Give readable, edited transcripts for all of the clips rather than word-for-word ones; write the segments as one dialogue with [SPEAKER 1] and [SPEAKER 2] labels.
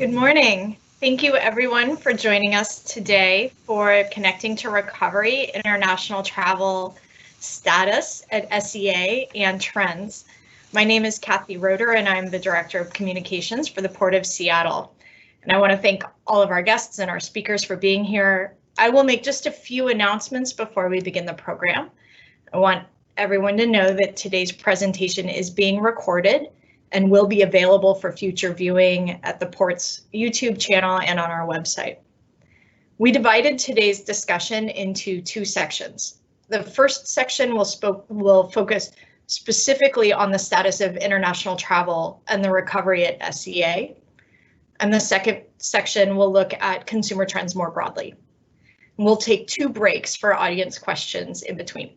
[SPEAKER 1] Good morning. Thank you everyone for joining us today for Connecting to Recovery, International Travel Status at SEA and Trends. My name is Kathy Roeder and I'm the Director of Communications for the Port of Seattle. And I want to thank all of our guests and our speakers for being here. I will make just a few announcements before we begin the program. I want everyone to know that today's presentation is being recorded and will be available for future viewing at the Port's YouTube channel and on our website. We divided today's discussion into two sections. The first section will focus specifically on the status of international travel and the recovery at SEA. And the second section will look at consumer trends more broadly. We'll take 2 breaks for audience questions in between.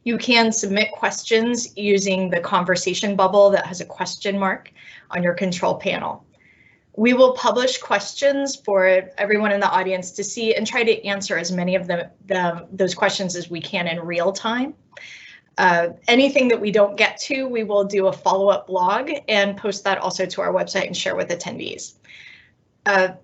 [SPEAKER 1] You can submit questions using the conversation bubble that has a question mark on your control panel. We will publish questions for everyone in the audience to see and try to answer as many of those questions as we can in real time. Anything that we don't get to, we will do a follow-up blog and post that also to our website and share with attendees.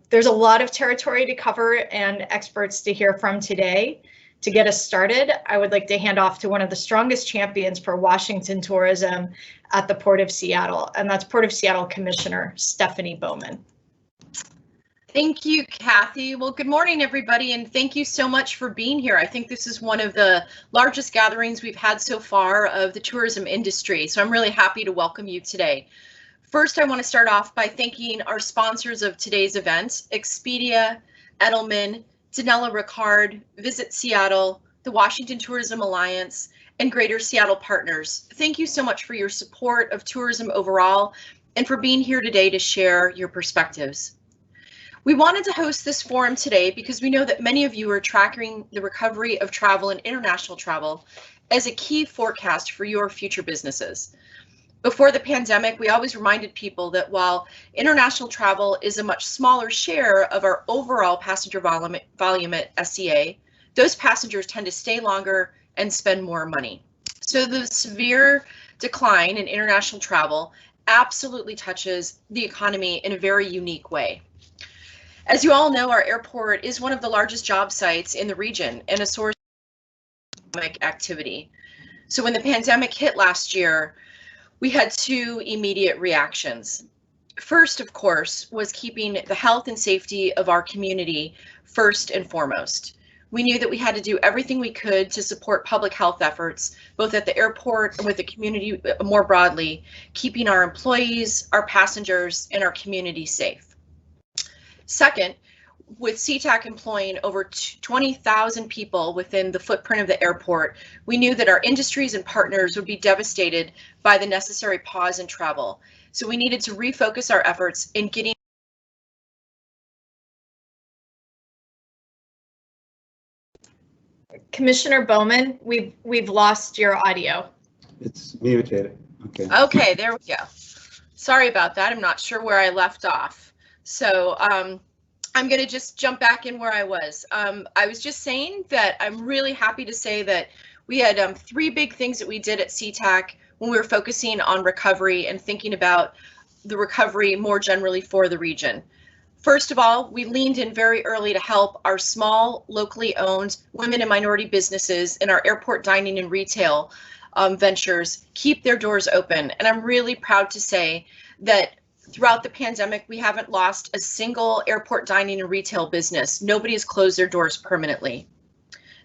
[SPEAKER 1] There's a lot of territory to cover and experts to hear from today. To get us started, I would like to hand off to one of the strongest champions for Washington tourism at the Port of Seattle, and that's Port of Seattle Commissioner Stephanie Bowman.
[SPEAKER 2] Thank you, Kathy. Well, good morning, everybody, and thank you so much for being here. I think this is one of the largest gatherings we've had so far of the tourism industry, so I'm really happy to welcome you today. First, I want to start off by thanking our sponsors of today's event, Expedia, Edelman, Danella Ricard, Visit Seattle, the Washington Tourism Alliance, and Greater Seattle Partners. Thank you so much for your support of tourism overall and for being here today to share your perspectives. We wanted to host this forum today because we know that many of you are tracking the recovery of travel and international travel as a key forecast for your future businesses. Before the pandemic, we always reminded people that while international travel is a much smaller share of our overall passenger volume at SEA, those passengers tend to stay longer and spend more money. So the severe decline in international travel absolutely touches the economy in a very unique way. As you all know, our airport is one of the largest job sites in the region and a source of economic activity. So when the pandemic hit last year, we had 2 immediate reactions. First, of course, was keeping the health and safety of our community first and foremost. We knew that we had to do everything we could to support public health efforts, both at the airport and with the community more broadly, keeping our employees, our passengers, and our community safe. Second, with SeaTac employing over 20,000 people within the footprint of the airport, we knew that our industries and partners would be devastated by the necessary pause in travel. So we needed to refocus our efforts in getting
[SPEAKER 1] Commissioner Bowman, we've lost your audio.
[SPEAKER 3] It's muted. Okay.
[SPEAKER 2] Okay, there we go. Sorry about that. I'm not sure where I left off. So I'm going to just jump back in where I was. I was just saying that I'm really happy to say that we had 3 big things that we did at SeaTac when we were focusing on recovery and thinking about the recovery more generally for the region. First of all, we leaned in very early to help our small, locally owned women and minority businesses in our airport dining and retail ventures keep their doors open. And I'm really proud to say that throughout the pandemic, we haven't lost a single airport dining and retail business. Nobody has closed their doors permanently.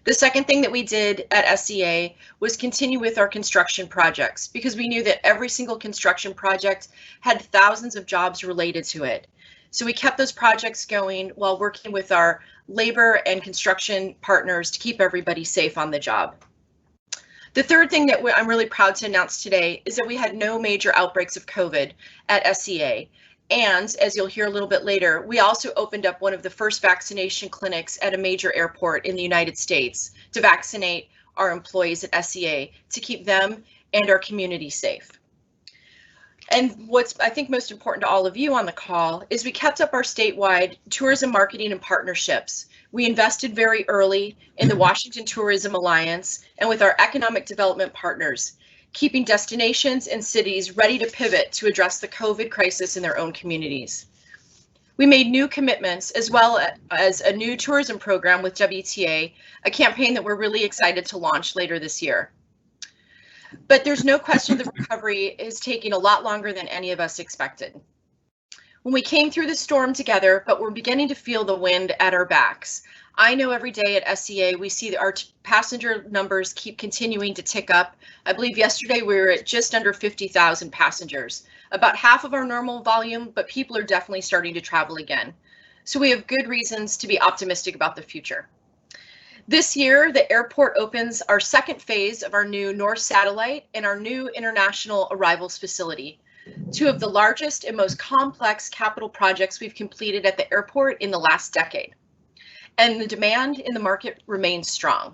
[SPEAKER 2] The second thing that we did at SEA was continue with our construction projects because we knew that every single construction project had thousands of jobs related to it. So we kept those projects going while working with our labor and construction partners to keep everybody safe on the job. The third thing that I'm really proud to announce today is that we had no major outbreaks of COVID at SEA. And as you'll hear a little bit later, we also opened up one of the first vaccination clinics at a major airport in the United States to vaccinate our employees at SEA to keep them and our community safe. And what's, I think, most important to all of you on the call is we kept up our statewide tourism marketing and partnerships. We invested very early in the Washington Tourism Alliance and with our economic development partners, keeping destinations and cities ready to pivot to address the COVID crisis in their own communities. We made new commitments as well as a new tourism program with WTA, a campaign that we're really excited to launch later this year. But there's no question the recovery is taking a lot longer than any of us expected. When we came through the storm together, but we're beginning to feel the wind at our backs. I know every day at SEA, we see our passenger numbers keep continuing to tick up. I believe yesterday we were at just under 50,000 passengers, about half of our normal volume, but people are definitely starting to travel again. So we have good reasons to be optimistic about the future. This year, the airport opens our second phase of our new North Satellite and our new International Arrivals Facility, two of the largest and most complex capital projects we've completed at the airport in the last decade. And the demand in the market remains strong.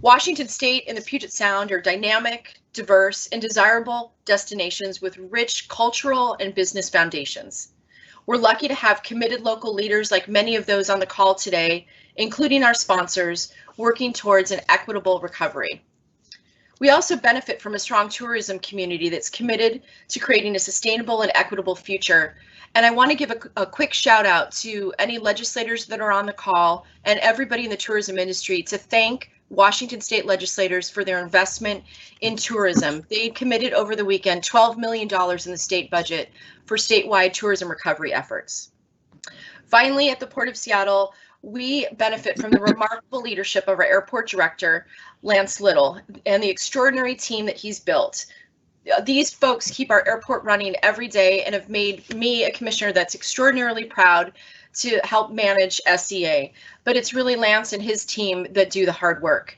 [SPEAKER 2] Washington State and the Puget Sound are dynamic, diverse, and desirable destinations with rich cultural and business foundations. We're lucky to have committed local leaders like many of those on the call today, including our sponsors, working towards an equitable recovery. We also benefit from a strong tourism community that's committed to creating a sustainable and equitable future. And I want to give a quick shout out to any legislators that are on the call and everybody in the tourism industry to thank Washington State legislators for their investment in tourism. They committed over the weekend $12 million in the state budget for statewide tourism recovery efforts. Finally, at the Port of Seattle, we benefit from the remarkable leadership of our airport director, Lance Little, and the extraordinary team that he's built. These folks keep our airport running every day and have made me a commissioner that's extraordinarily proud to help manage SEA. But it's really Lance and his team that do the hard work.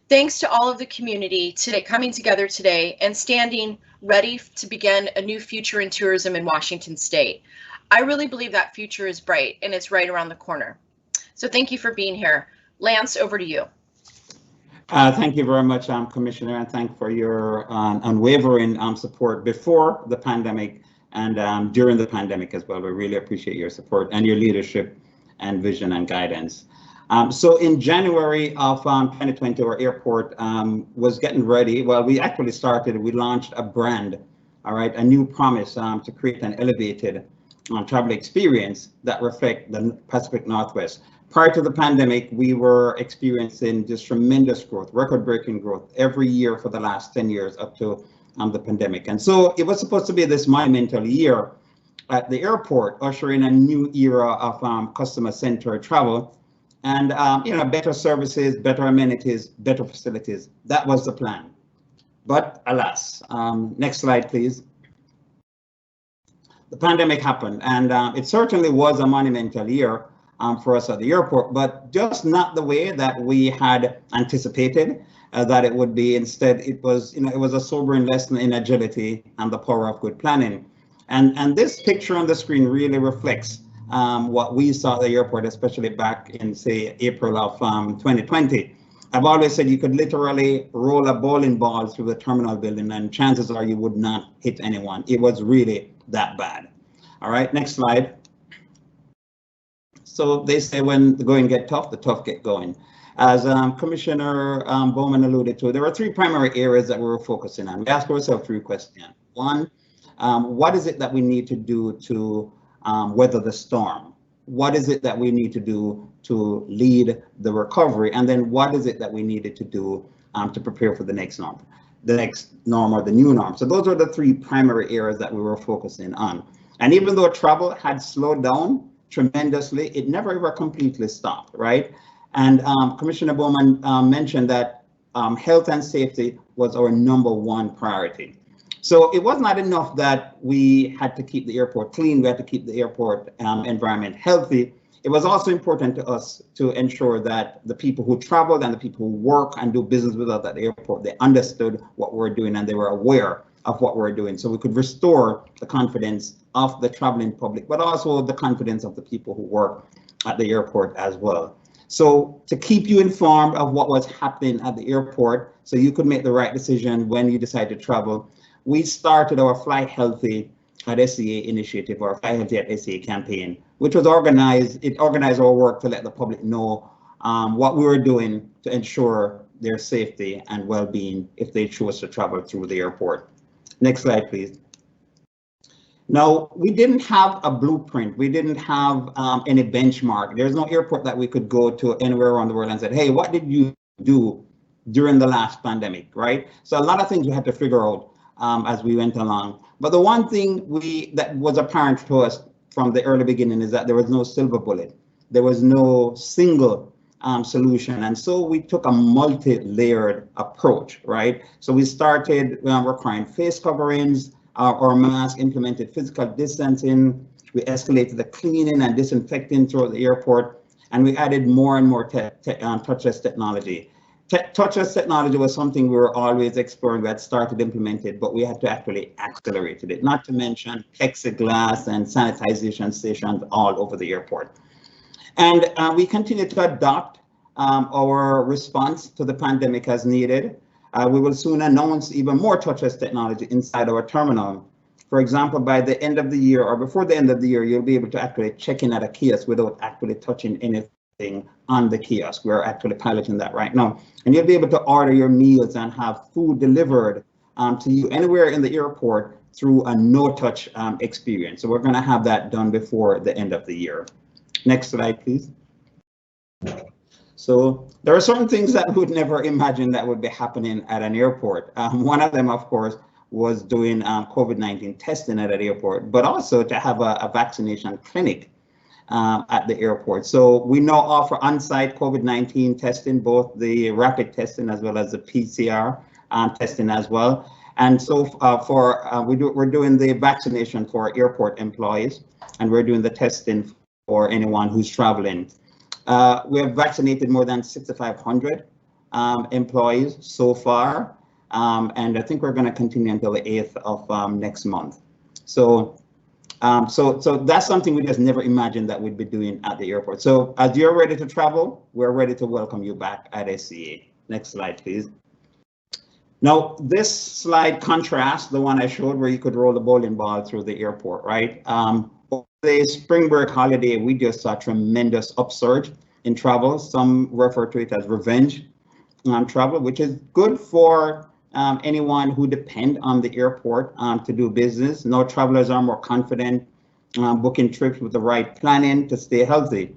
[SPEAKER 2] Thanks to all of the community today coming together today and standing ready to begin a new future in tourism in Washington State. I really believe that future is bright and it's right around the corner. So thank you for being here. Lance, over to you.
[SPEAKER 3] Thank you very much, Commissioner, and thank you for your unwavering support before the pandemic and during the pandemic as well. We really appreciate your support and your leadership and vision and guidance. So in January of 2020, our airport was getting ready. Well, we actually we launched a brand, all right, a new promise to create an elevated travel experience that reflect the Pacific Northwest. Prior to the pandemic, we were experiencing just tremendous growth, record-breaking growth every year for the last 10 years up to the pandemic. And so it was supposed to be this monumental year at the airport, ushering a new era of customer-centered travel and better services, better amenities, better facilities. That was the plan. But alas, next slide, please. The pandemic happened, and it certainly was a monumental year for us at the airport, but just not the way that we had anticipated that it would be. Instead, it was a sobering lesson in agility and the power of good planning. And this picture on the screen really reflects what we saw at the airport, especially back in, say, April of 2020. I've always said you could literally roll a bowling ball through the terminal building and chances are you would not hit anyone. It was really that bad. All right, next slide. So they say when the going get tough, the tough get going. As Commissioner Bowman alluded to, there are three primary areas that we were focusing on. We asked ourselves three questions. One, what is it that we need to do to weather the storm? What is it that we need to do to lead the recovery? And then what is it that we needed to do to prepare for the next norm or the new norm? So those are the three primary areas that we were focusing on. And even though travel had slowed down tremendously, it never ever completely stopped, right? And Commissioner Bowman mentioned that health and safety was our #1 priority. So it was not enough that we had to keep the airport clean, we had to keep the airport environment healthy. It was also important to us to ensure that the people who traveled and the people who work and do business with us at the airport, they understood what we're doing and they were aware of what we're doing, so we could restore the confidence of the traveling public, but also the confidence of the people who work at the airport as well. So to keep you informed of what was happening at the airport, so you could make the right decision when you decide to travel, we started our Fly Healthy at SEA initiative, or Fly Healthy at SEA campaign, which was organized. It organized our work to let the public know what we were doing to ensure their safety and well-being if they chose to travel through the airport. Next slide, please. Now, we didn't have a blueprint. We didn't have any benchmark. There's no airport that we could go to anywhere around the world and say, hey, what did you do during the last pandemic, right? So a lot of things we had to figure out as we went along. But the one thing that was apparent to us from the early beginning is that there was no silver bullet. There was no single solution. And so we took a multi-layered approach, right? So we started requiring face coverings, or mask, implemented physical distancing. We escalated the cleaning and disinfecting throughout the airport, and we added more and more touchless technology. Touchless technology was something we were always exploring. We had started implemented, but we had to actually accelerate it. Not to mention plexiglass and sanitization stations all over the airport. And we continue to adopt our response to the pandemic as needed. We will soon announce even more touchless technology inside our terminal. For example, by the end of the year or before the end of the year, you'll be able to actually check in at a kiosk without actually touching anything on the kiosk. We're actually piloting that right now. And you'll be able to order your meals and have food delivered to you anywhere in the airport through a no-touch experience. So we're going to have that done before the end of the year. Next slide, please. So there are certain things that we would never imagine that would be happening at an airport. One of them, of course, was doing COVID-19 testing at an airport, but also to have a vaccination clinic at the airport. So we now offer on-site COVID-19 testing, both the rapid testing as well as the PCR testing as well. And so we're doing the vaccination for airport employees, and we're doing the testing for anyone who's traveling. We have vaccinated more than 6,500 employees so far, and I think we're going to continue until the 8th of next month. So that's something we just never imagined that we'd be doing at the airport. So as you're ready to travel, we're ready to welcome you back at SCA. Next slide, please. Now, this slide contrasts the one I showed where you could roll the bowling ball through the airport, right? The spring break holiday, we just saw a tremendous upsurge in travel. Some refer to it as revenge travel, which is good for anyone who depend on the airport to do business. Now travelers are more confident booking trips with the right planning to stay healthy.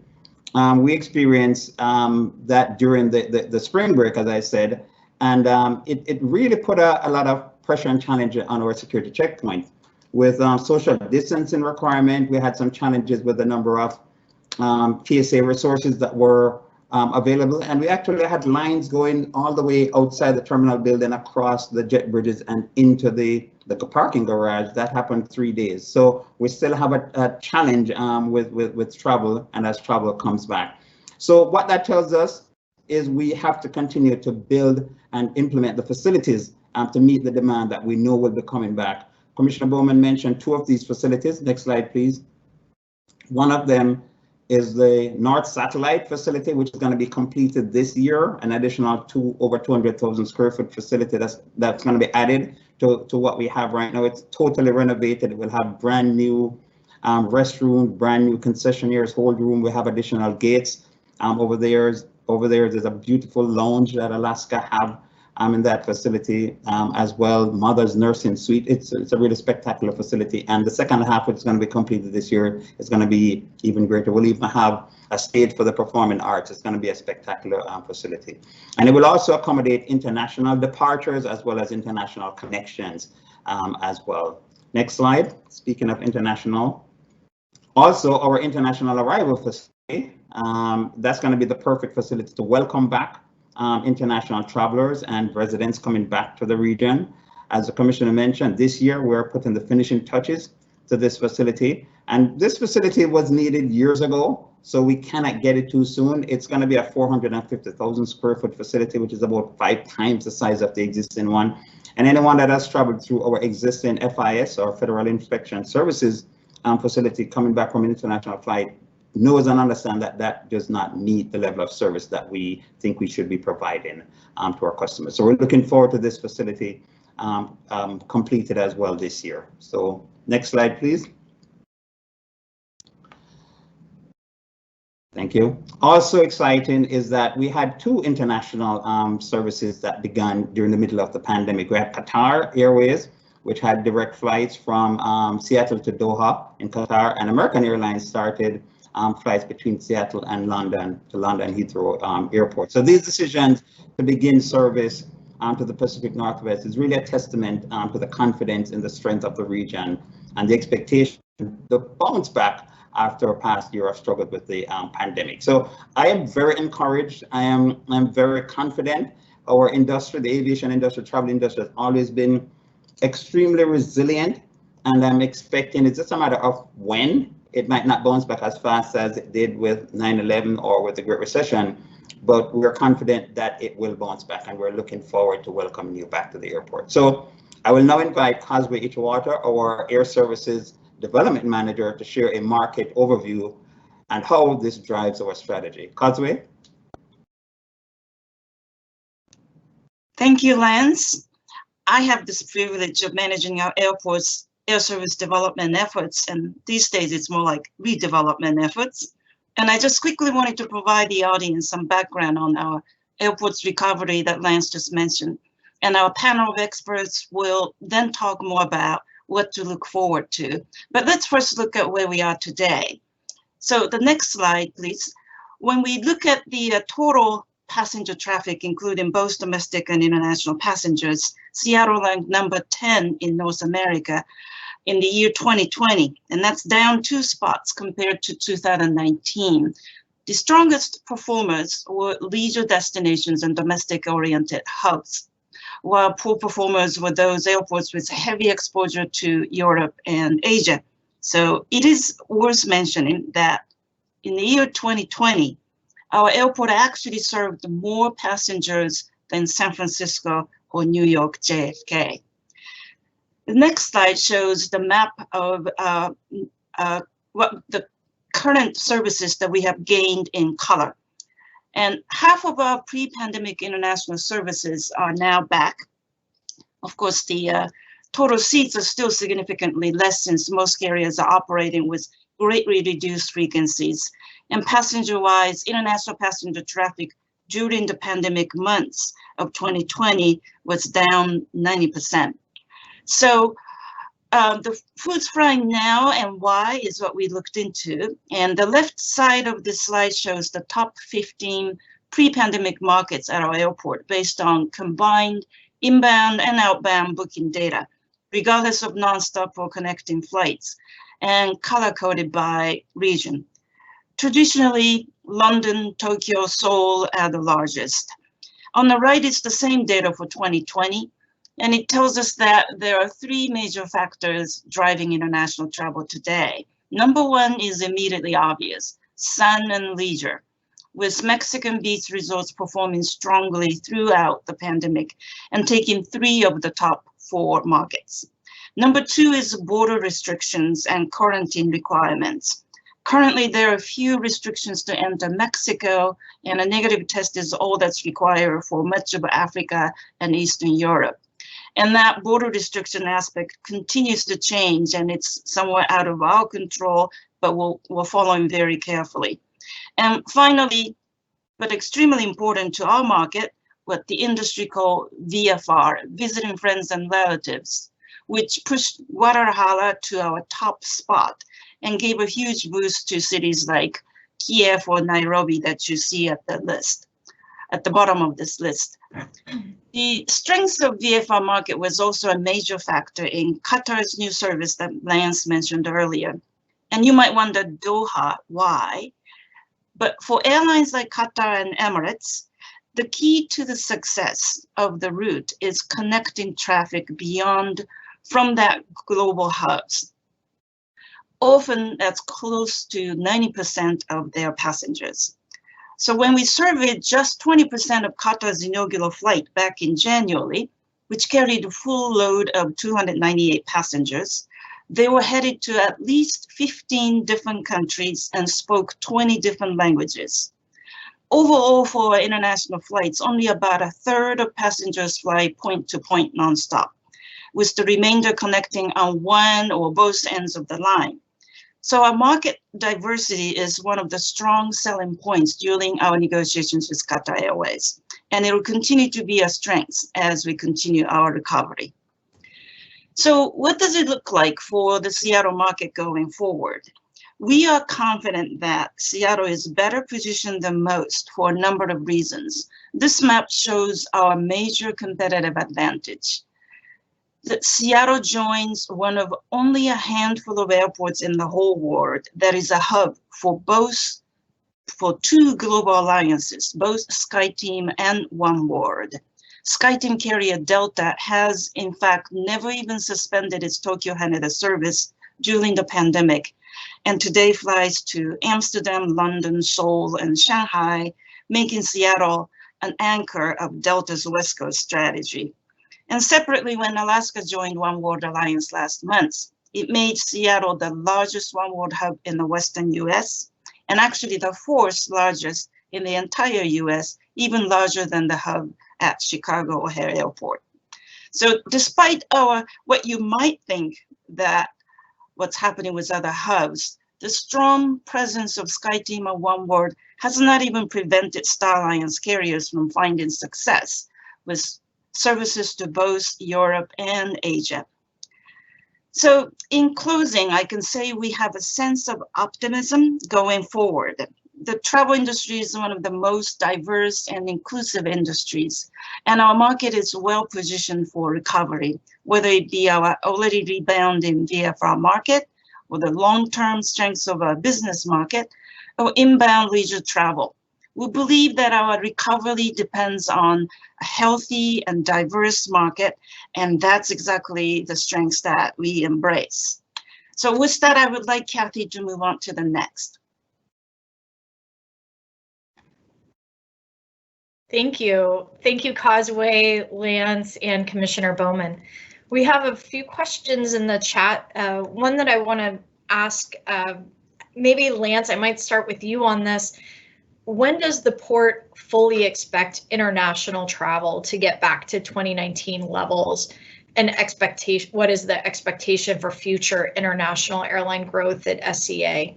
[SPEAKER 3] We experienced that during the spring break, as I said, and it really put a lot of pressure and challenge on our security checkpoints. With social distancing requirement, we had some challenges with the number of TSA resources that were available, and we actually had lines going all the way outside the terminal building, across the jet bridges and into the parking garage. That happened 3 days. So we still have a challenge with travel, and as travel comes back. So what that tells us is we have to continue to build and implement the facilities to meet the demand that we know will be coming back. Commissioner Bowman mentioned 2 of these facilities. Next slide, please. One of them is the North Satellite facility, which is going to be completed this year, an additional over 200,000 square foot facility that's going to be added to what we have right now. It's totally renovated. It will have brand new restroom, brand new concessionaires hold room. We have additional gates over there. There's a beautiful lounge that Alaska have in that facility as well. Mother's Nursing Suite. It's a really spectacular facility, and the second half, which is going to be completed this year, is going to be even greater. We'll even have a stage for the performing arts. It's going to be a spectacular facility, and it will also accommodate international departures as well as international connections as well. Next slide. Speaking of international, also our international arrival facility, that's going to be the perfect facility to welcome back international travelers and residents coming back to the region. As the commissioner mentioned, this year we're putting the finishing touches to this facility, and this facility was needed years ago, so we cannot get it too soon. It's going to be a 450,000 square foot facility, which is about 5 times the size of the existing one. And anyone that has traveled through our existing FIS, or Federal Inspection Services facility, coming back from an international flight, knows and understand that that does not meet the level of service that we think we should be providing to our customers. So we're looking forward to this facility completed as well this year. So next slide, please. Thank you. Also exciting is that we had 2 international services that began during the middle of the pandemic. We had Qatar Airways, which had direct flights from Seattle to Doha in Qatar, and American Airlines started flights between Seattle and London to London Heathrow Airport. So these decisions to begin service to the Pacific Northwest is really a testament to the confidence in the strength of the region and the expectation to bounce back after a past year of struggle with the pandemic. So I am very encouraged. I'm very confident. Our industry, the aviation industry, travel industry, has always been extremely resilient, and I'm expecting it's just a matter of when. It might not bounce back as fast as it did with 9/11 or with the Great Recession, but we're confident that it will bounce back, and we're looking forward to welcoming you back to the airport. So I will now invite Cosway Itchwater, our Air Services Development Manager, to share a market overview and how this drives our strategy. Cosway?
[SPEAKER 4] Thank you, Lance. I have this privilege of managing our airport's air service development efforts, and these days it's more like redevelopment efforts. And I just quickly wanted to provide the audience some background on our airport's recovery that Lance just mentioned. And our panel of experts will then talk more about what to look forward to. But let's first look at where we are today. So the next slide, please. When we look at the total passenger traffic, including both domestic and international passengers, Seattle ranked number 10 in North America in the year 2020, and that's down 2 spots compared to 2019. The strongest performers were leisure destinations and domestic-oriented hubs, while poor performers were those airports with heavy exposure to Europe and Asia. So it is worth mentioning that in the year 2020, our airport actually served more passengers than San Francisco or New York JFK. The next slide shows the map of what the current services that we have gained in color. And half of our pre-pandemic international services are now back. Of course, the total seats are still significantly less since most carriers are operating with greatly reduced frequencies. And passenger-wise, international passenger traffic during the pandemic months of 2020 was down 90%. So the who's flying now and why is what we looked into. And the left side of the slide shows the top 15 pre-pandemic markets at our airport based on combined inbound and outbound booking data, regardless of nonstop or connecting flights, and color-coded by region. Traditionally, London, Tokyo, Seoul are the largest. On the right is the same data for 2020, and it tells us that there are 3 major factors driving international travel today. Number 1 is immediately obvious, sun and leisure, with Mexican beach resorts performing strongly throughout the pandemic and taking 3 of the top 4 markets. Number 2 is border restrictions and quarantine requirements. Currently, there are few restrictions to enter Mexico, and a negative test is all that's required for much of Africa and Eastern Europe. And that border restriction aspect continues to change, and it's somewhat out of our control, but we're following very carefully. And finally, but extremely important to our market, what the industry call VFR, visiting friends and relatives, which pushed Guadalajara to our top spot and gave a huge boost to cities like Kiev or Nairobi that you see at the list, at the bottom of this list. The strength of VFR market was also a major factor in Qatar's new service that Lance mentioned earlier. And you might wonder, Doha, why? But for airlines like Qatar and Emirates, the key to the success of the route is connecting traffic beyond from that global hubs. Often that's close to 90% of their passengers. So when we surveyed just 20% of Qatar's inaugural flight back in January, which carried a full load of 298 passengers, they were headed to at least 15 different countries and spoke 20 different languages. Overall, for international flights, only about 1/3 of passengers fly point-to-point nonstop, with the remainder connecting on one or both ends of the line. So our market diversity is one of the strong selling points during our negotiations with Qatar Airways, and it will continue to be a strength as we continue our recovery. So what does it look like for the Seattle market going forward? We are confident that Seattle is better positioned than most for a number of reasons. This map shows our major competitive advantage. Seattle joins one of only a handful of airports in the whole world that is a hub for two global alliances, both SkyTeam and oneworld. SkyTeam carrier Delta has, in fact, never even suspended its Tokyo-Haneda service during the pandemic, and today flies to Amsterdam, London, Seoul, and Shanghai, making Seattle an anchor of Delta's West Coast strategy. And separately, when Alaska joined oneworld alliance last month, it made Seattle the largest oneworld hub in the Western US, and actually the fourth largest in the entire US, even larger than the hub at Chicago O'Hare Airport. So despite what you might think that what's happening with other hubs, the strong presence of SkyTeam and oneworld has not even prevented Star Alliance carriers from finding success with services to both Europe and Asia. So in closing, I can say we have a sense of optimism going forward. The travel industry is one of the most diverse and inclusive industries, and our market is well positioned for recovery, whether it be our already rebounding VFR market or the long-term strengths of our business market or inbound leisure travel. We believe that our recovery depends on a healthy and diverse market, and that's exactly the strengths that we embrace. So with that, I would like Kathy to move on to the next.
[SPEAKER 1] Thank you. Thank you, Causeway, Lance, and Commissioner Bowman. We have a few questions in the chat. One that I want to ask, maybe Lance, I might start with you on this. When does the port fully expect international travel to get back to 2019 levels? And what is the expectation for future international airline growth at SEA?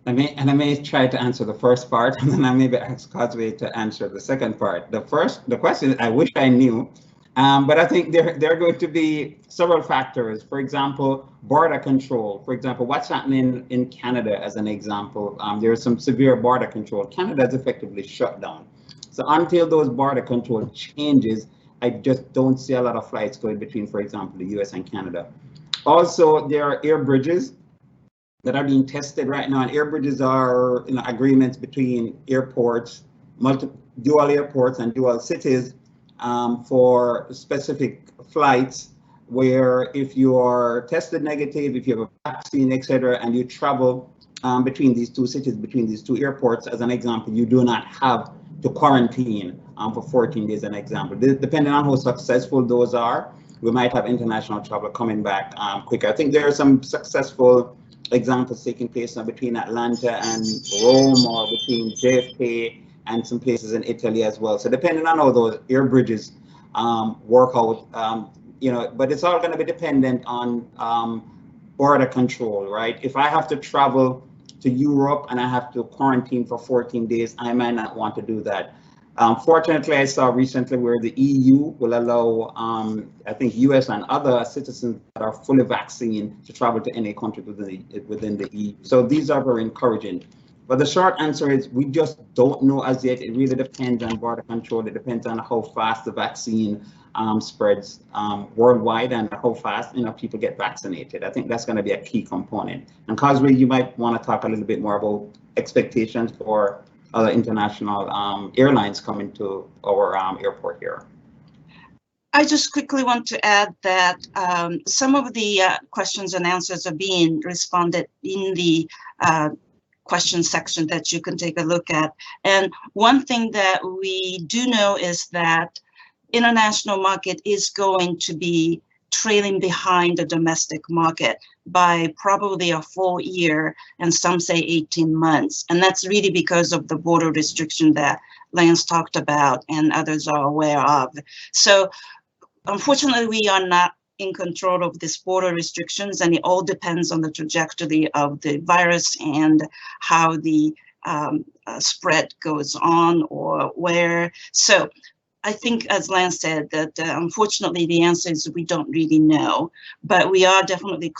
[SPEAKER 3] I may try to answer the first part, and then I maybe ask Causeway to answer the second part. The question, I wish I knew, but I think there are going to be several factors. For example, border control. For example, what's happening in Canada as an example, there's some severe border control. Canada is effectively shut down. So until those border control changes, I just don't see a lot of flights going between, for example, the US and Canada. Also, there are air bridges that are being tested right now, and air bridges are agreements between airports, dual airports and dual cities for specific flights where if you are tested negative, if you have a vaccine, etc., and you travel between these two cities, between these two airports, as an example, you do not have to quarantine for 14 days, an example. Depending on how successful those are, we might have international travel coming back quicker. I think there are some successful examples taking place now between Atlanta and Rome, or between JFK and some places in Italy as well. So depending on how those air bridges work out, but it's all going to be dependent on border control, right? If I have to travel to Europe and I have to quarantine for 14 days, I might not want to do that. Fortunately, I saw recently where the EU will allow, I think, US and other citizens that are fully vaccinated to travel to any country within the EU. So these are very encouraging. But the short answer is we just don't know as yet. It really depends on border control. It depends on how fast the vaccine spreads worldwide and how fast people get vaccinated. I think that's going to be a key component. And Causeway, you might want to talk a little bit more about expectations for other international airlines coming to our airport here.
[SPEAKER 4] I just quickly want to add that some of the questions and answers are being responded in the question section that you can take a look at. And one thing that we do know is that international market is going to be trailing behind the domestic market by probably a full year, and some say 18 months. And that's really because of the border restriction that Lance talked about and others are aware of. So unfortunately, we are not in control of this border restrictions, and it all depends on the trajectory of the virus and how the spread goes on or where. So I think, as Lance said, that unfortunately the answer is we don't really know, but we are definitely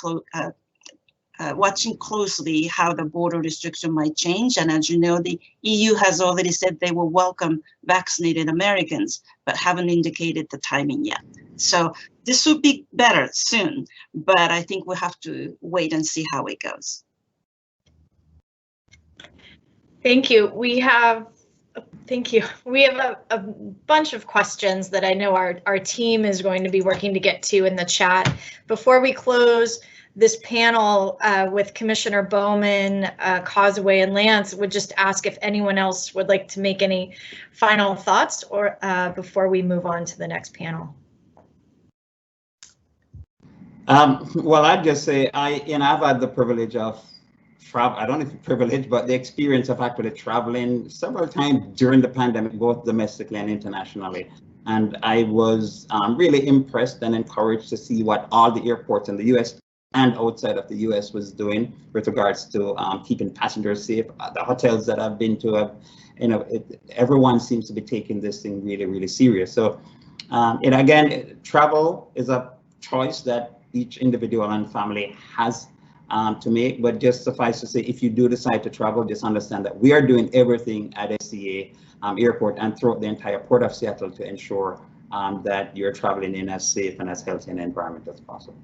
[SPEAKER 4] watching closely how the border restriction might change. And as you know, the EU has already said they will welcome vaccinated Americans, but haven't indicated the timing yet. So this will be better soon, but I think we'll have to wait and see how it goes.
[SPEAKER 1] Thank you. Thank you. We have a bunch of questions that I know our team is going to be working to get to in the chat. Before we close this panel with Commissioner Bowman, Causeway, and Lance, would just ask if anyone else would like to make any final thoughts or before we move on to the next panel.
[SPEAKER 3] Well, I'd just say I've had the privilege of travel. I don't know if it's privilege, but the experience of actually traveling several times during the pandemic, both domestically and internationally. And I was really impressed and encouraged to see what all the airports in the US and outside of the US was doing with regards to keeping passengers safe. The hotels that I've been to, everyone seems to be taking this thing really, really serious. So, and again, travel is a choice that each individual and family has to make, but just suffice to say, if you do decide to travel, just understand that we are doing everything at SCA Airport and throughout the entire Port of Seattle to ensure that you're traveling in as safe and as healthy an environment as possible.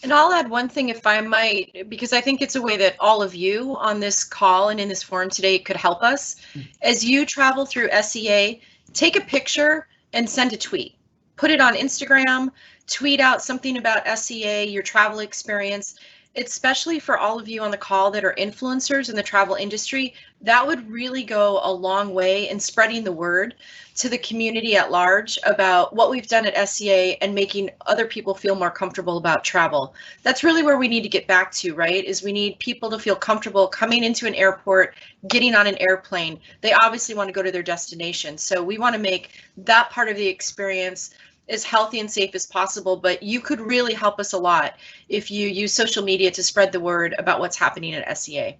[SPEAKER 2] And I'll add one thing, if I might, because I think it's a way that all of you on this call and in this forum today could help us. As you travel through SCA, take a picture and send a tweet. Put it on Instagram, tweet out something about SCA, your travel experience, especially for all of you on the call that are influencers in the travel industry. That would really go a long way in spreading the word to the community at large about what we've done at SCA and making other people feel more comfortable about travel. That's really where we need to get back to, right? Is we need people to feel comfortable coming into an airport, getting on an airplane. They obviously want to go to their destination. So we want to make that part of the experience as healthy and safe as possible, but you could really help us a lot if you use social media to spread the word about what's happening at SCA.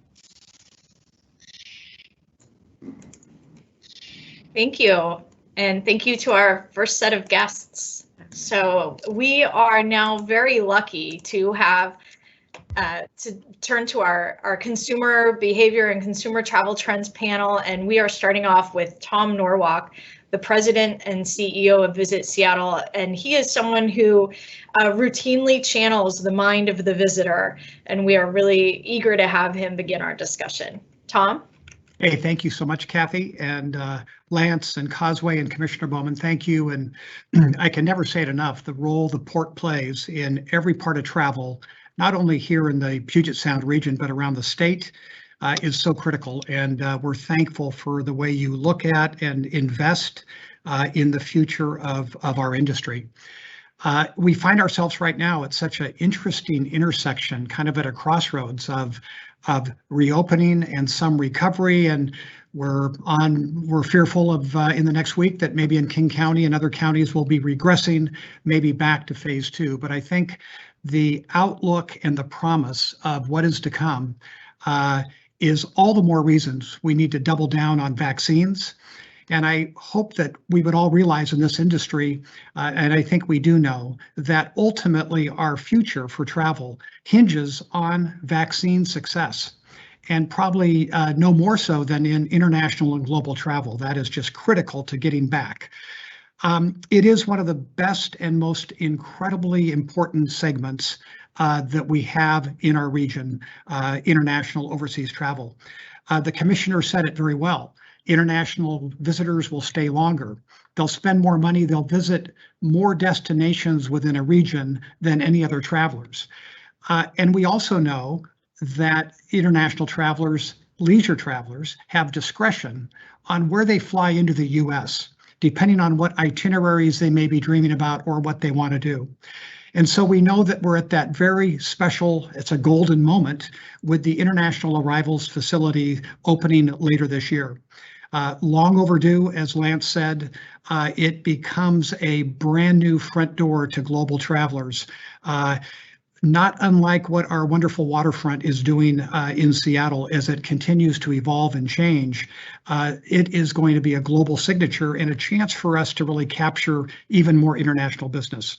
[SPEAKER 1] Thank you. And thank you to our first set of guests. So we are now very lucky to have to turn to our consumer behavior and consumer travel trends panel. And we are starting off with Tom Norwalk, the president and CEO of Visit Seattle. And he is someone who routinely channels the mind of the visitor. And we are really eager to have him begin our discussion. Tom?
[SPEAKER 5] Hey, thank you so much, Kathy, and Lance and Causeway and Commissioner Bowman, thank you. And I can never say it enough, the role the port plays in every part of travel, not only here in the Puget Sound region, but around the state, is so critical. And we're thankful for the way you look at and invest in the future of our industry. We find ourselves right now at such an interesting intersection, kind of at a crossroads of reopening and some recovery, and we're fearful of in the next week that maybe in King County and other counties will be regressing, maybe back to phase 2. But I think the outlook and the promise of what is to come is all the more reasons we need to double down on vaccines. And I hope that we would all realize in this industry, and I think we do know, that ultimately our future for travel hinges on vaccine success, and probably no more so than in international and global travel. That is just critical to getting back. It is one of the best and most incredibly important segments that we have in our region, international overseas travel. The commissioner said it very well. International visitors will stay longer. They'll spend more money. They'll visit more destinations within a region than any other travelers. And we also know that international travelers, leisure travelers, have discretion on where they fly into the US, depending on what itineraries they may be dreaming about or what they want to do. And so we know that we're at that very special, it's a golden moment with the International Arrivals Facility opening later this year. Long overdue, as Lance said, it becomes a brand new front door to global travelers. not unlike what our wonderful waterfront is doing in Seattle as it continues to evolve and change. It is going to be a global signature and a chance for us to really capture even more international business.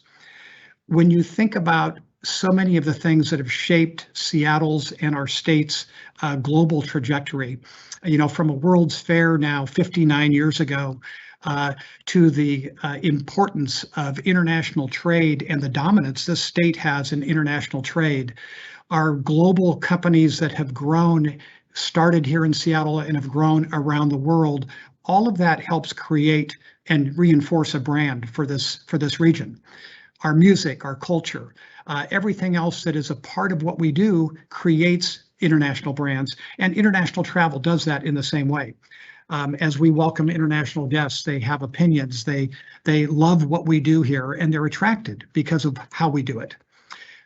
[SPEAKER 5] When you think about so many of the things that have shaped Seattle's and our state's global trajectory, from a World's Fair now 59 years ago, to the importance of international trade and the dominance this state has in international trade. Our global companies that have grown, started here in Seattle and have grown around the world, all of that helps create and reinforce a brand for this region. Our music, our culture, everything else that is a part of what we do creates international brands, and international travel does that in the same way. As we welcome international guests, they have opinions, they love what we do here, and they're attracted because of how we do it.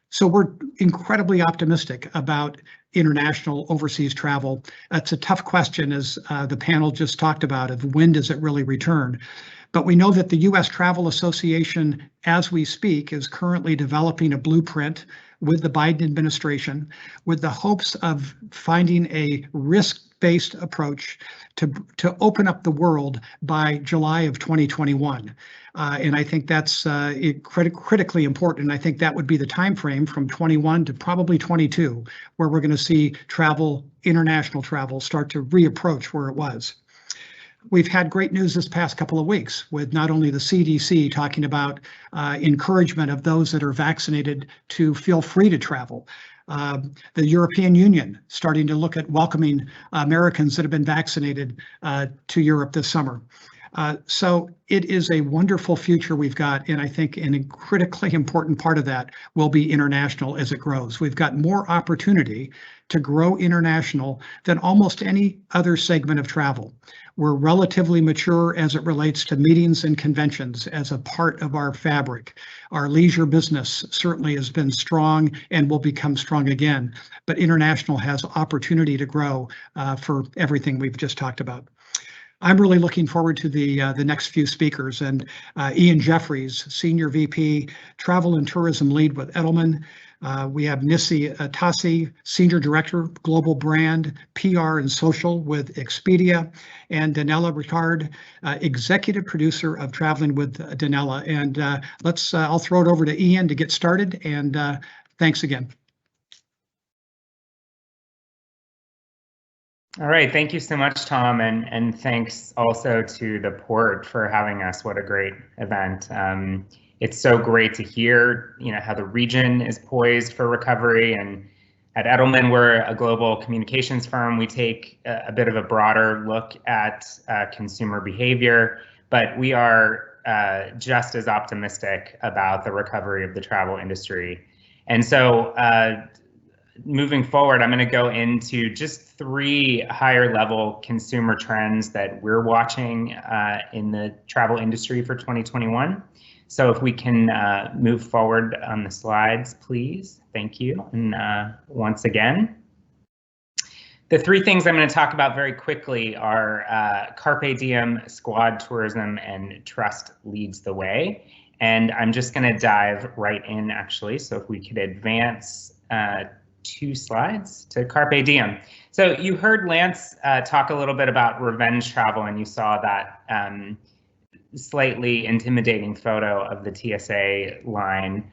[SPEAKER 5] So we're incredibly optimistic about international overseas travel. It's a tough question, as the panel just talked about, of when does it really return? But we know that the U.S. Travel Association, as we speak, is currently developing a blueprint with the Biden administration with the hopes of finding a risk-based approach to open up the world by July of 2021. And I think that's critically important. And I think that would be the time frame from 21 to probably 22, where we're going to see travel, international travel, start to reapproach where it was. We've had great news this past couple of weeks with not only the CDC talking about encouragement of those that are vaccinated to feel free to travel, the European Union starting to look at welcoming Americans that have been vaccinated to Europe this summer. So it is a wonderful future we've got, and I think a critically important part of that will be international as it grows. We've got more opportunity to grow international than almost any other segment of travel. We're relatively mature as it relates to meetings and conventions as a part of our fabric. Our leisure business certainly has been strong and will become strong again, but international has opportunity to grow for everything we've just talked about. I'm really looking forward to the next few speakers, and Ian Jeffries, Senior VP, Travel and Tourism Lead with Edelman. We have Nissi Tassi, Senior Director, Global Brand, PR and Social with Expedia, and Danella Ricard, Executive Producer of Traveling with Danella. And I'll throw it over to Ian to get started, and thanks again.
[SPEAKER 6] All right, thank you so much, Tom, and thanks also to the Port for having us. What a great event. It's so great to hear, how the region is poised for recovery. And at Edelman, we're a global communications firm. We take a bit of a broader look at consumer behavior, but we are just as optimistic about the recovery of the travel industry. And so moving forward, I'm going to go into just 3 higher level consumer trends that we're watching in the travel industry for 2021. So if we can move forward on the slides, please. Thank you. And once again, the 3 things I'm going to talk about very quickly are Carpe Diem, Squad Tourism, and Trust Leads the Way. And I'm just going to dive right in, actually. So if we could advance 2 slides to Carpe Diem. So you heard Lance talk a little bit about revenge travel, and you saw that slightly intimidating photo of the TSA line.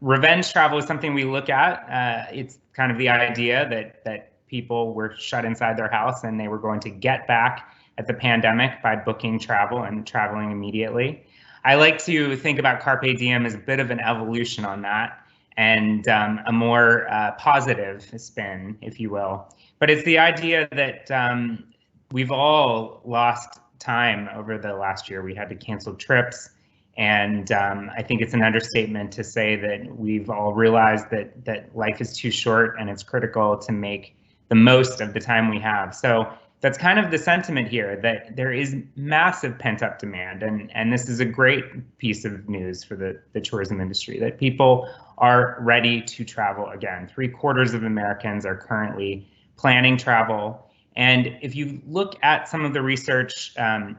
[SPEAKER 6] Revenge travel is something we look at. It's kind of the idea that people were shut inside their house and they were going to get back at the pandemic by booking travel and traveling immediately. I like to think about Carpe Diem as a bit of an evolution on that, and a more positive spin, if you will. But it's the idea that we've all lost time over the last year. We had to cancel trips, and I think it's an understatement to say that we've all realized that life is too short and it's critical to make the most of the time we have. So that's kind of the sentiment here, that there is massive pent-up demand, and this is a great piece of news for the tourism industry, that people are ready to travel again. 3/4 of Americans are currently planning travel. And if you look at some of the research,